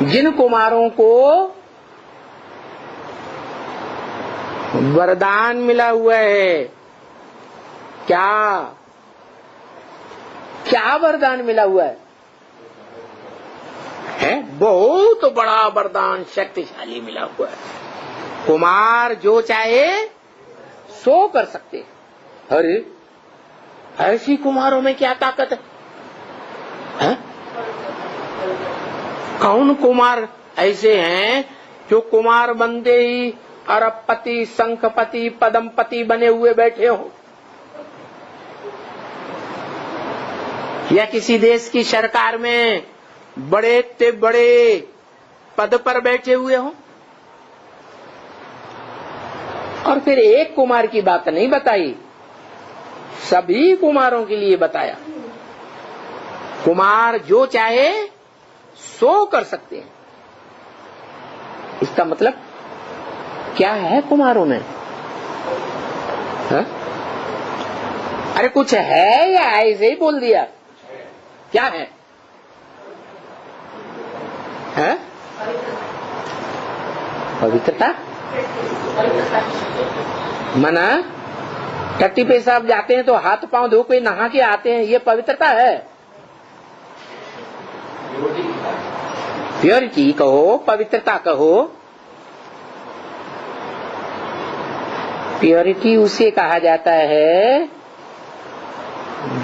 जिन कुमारों को वरदान मिला हुआ है, क्या क्या वरदान मिला हुआ है? बहुत बड़ा वरदान शक्तिशाली मिला हुआ है। कुमार जो चाहे सो कर सकते। अरे ऐसी कुमारों में क्या ताकत है? कौन कुमार ऐसे हैं जो कुमार बनते ही अरबपति, शंखपति, पद्मपति बने हुए बैठे हो, या किसी देश की सरकार में बड़े से बड़े पद पर बैठे हुए हो? और फिर एक कुमार की बात नहीं बताई, सभी कुमारों के लिए बताया। कुमार जो चाहे सो कर सकते हैं। इसका मतलब क्या है कुमारों में? अरे कुछ है या ऐसे ही बोल दिया? क्या है? पवित्रता। मना टट्टी पेशाब जाते हैं तो हाथ पांव धो के नहा के आते हैं, ये पवित्रता है? प्योरिटी कहो, पवित्रता कहो। प्योरिटी उसे कहा जाता है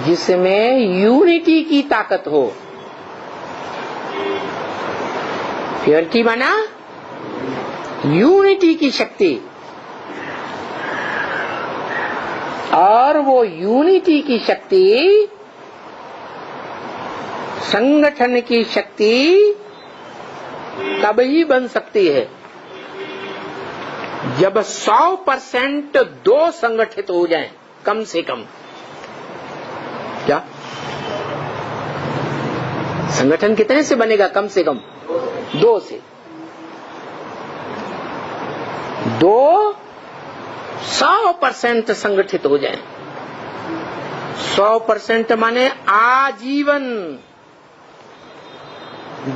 जिसमें यूनिटी की ताकत हो। प्योरिटी माना यूनिटी की शक्ति, और वो यूनिटी की शक्ति, संगठन की शक्ति तभी बन सकती है जब 100% दो संगठित हो जाएं, कम से कम। क्या संगठन कितने से बनेगा? कम से कम 2 से। 2 100% संगठित हो जाएं। 100% माने आजीवन,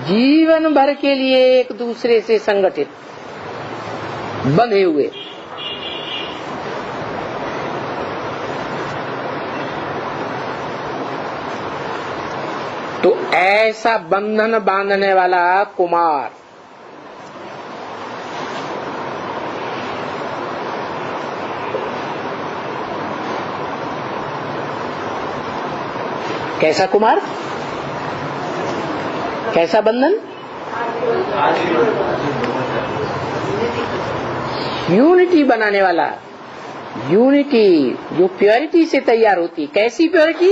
जीवन भर के लिए एक दूसरे से संगठित बंधे हुए। तो ऐसा बंधन बांधने वाला कुमार कैसा कुमार? कैसा बंधन? यूनिटी बनाने वाला। यूनिटी जो प्योरिटी से तैयार होती। कैसी प्योरिटी?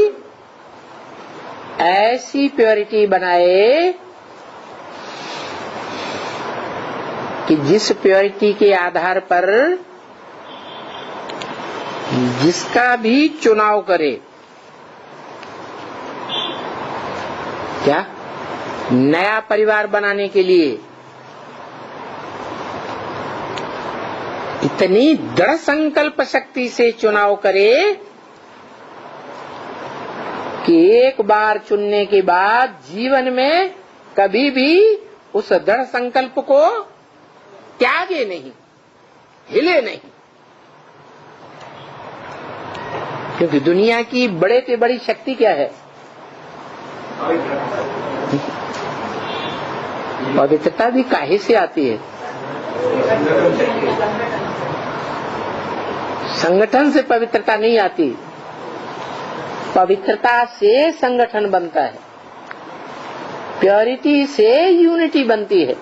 ऐसी प्योरिटी बनाए कि जिस प्योरिटी के आधार पर जिसका भी चुनाव करे, क्या नया परिवार बनाने के लिए इतनी दृढ़ संकल्प शक्ति से चुनाव करे कि एक बार चुनने के बाद जीवन में कभी भी उस दृढ़ संकल्प को त्यागे नहीं, हिले नहीं। क्योंकि दुनिया की बड़े से बड़ी शक्ति क्या है? पवित्रता भी काहे से आती है? संगठन से पवित्रता नहीं आती, पवित्रता से संगठन बनता है, प्योरिटी से यूनिटी बनती है।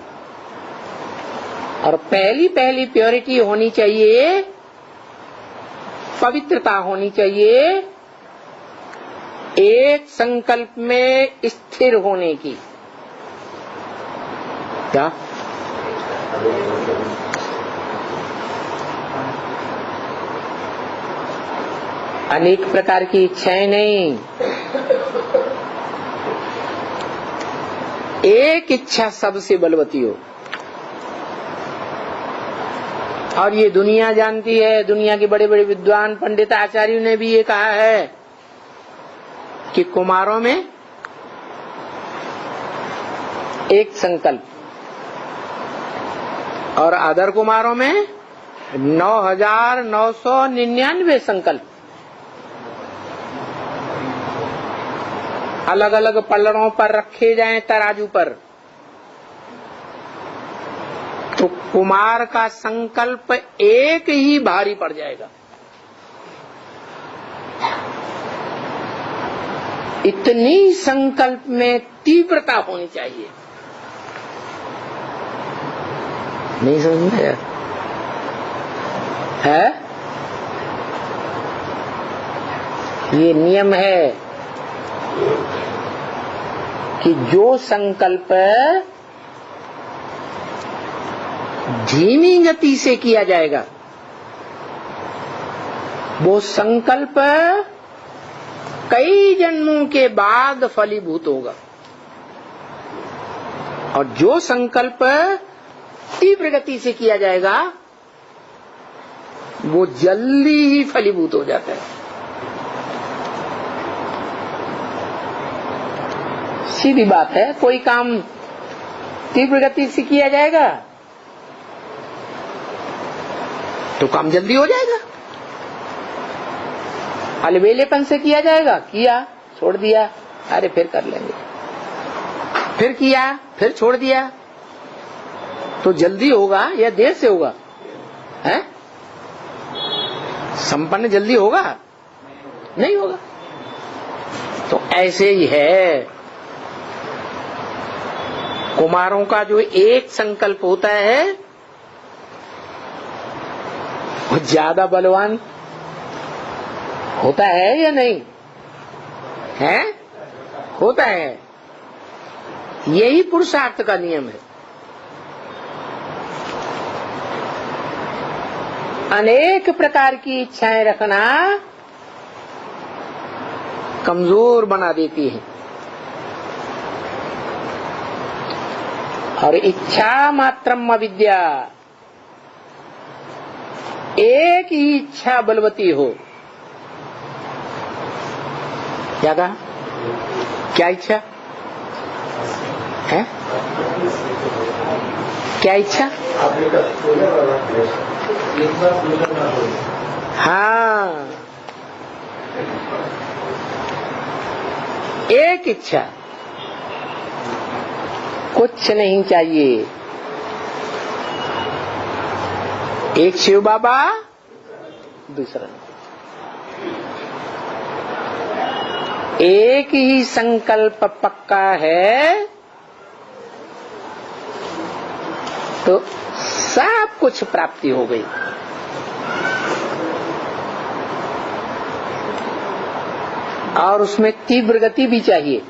और पहली प्योरिटी होनी चाहिए, पवित्रता होनी चाहिए, एक संकल्प में स्थिर होने की। क्या? अनेक प्रकार की इच्छाएं नहीं, एक इच्छा सबसे बलवती हो। और ये दुनिया जानती है, दुनिया के बड़े बड़े विद्वान पंडित आचार्यों ने भी ये कहा है कि कुमारों में एक संकल्प, और अदर कुमारों में 9,999 संकल्प, अलग अलग पल्लड़ों पर रखे जाएं तराजू पर, तो कुमार का संकल्प एक ही भारी पड़ जाएगा। इतनी संकल्प में तीव्रता होनी चाहिए। नहीं समझ में है? ये नियम है कि जो संकल्प धीमी गति से किया जाएगा वो संकल्प कई जन्मों के बाद फलीभूत होगा, और जो संकल्प तीव्र गति से किया जाएगा वो जल्दी ही फलीभूत हो जाता है। सीधी बात है, कोई काम तीव्र गति से किया जाएगा तो काम जल्दी हो जाएगा, अलबेलेपन से किया जाएगा, किया छोड़ दिया, अरे फिर कर लेंगे, फिर किया फिर छोड़ दिया, तो जल्दी होगा या देर से होगा? है संपन्न जल्दी होगा? नहीं होगा। तो ऐसे ही है, कुमारों का जो एक संकल्प होता है वो ज्यादा बलवान होता है या नहीं है? होता है। यही पुरुषार्थ का नियम है। अनेक प्रकार की इच्छाएं रखना कमजोर बना देती है, और इच्छा मात्रम अविद्या, एक ही इच्छा बलवती हो। क्या कहा? क्या इच्छा है? क्या इच्छा? हाँ, एक इच्छा, कुछ नहीं चाहिए। एक शिव बाबा, दूसरा नहीं। एक ही संकल्प पक्का है तो सब कुछ प्राप्ति हो गई। और उसमें तीव्र गति भी चाहिए।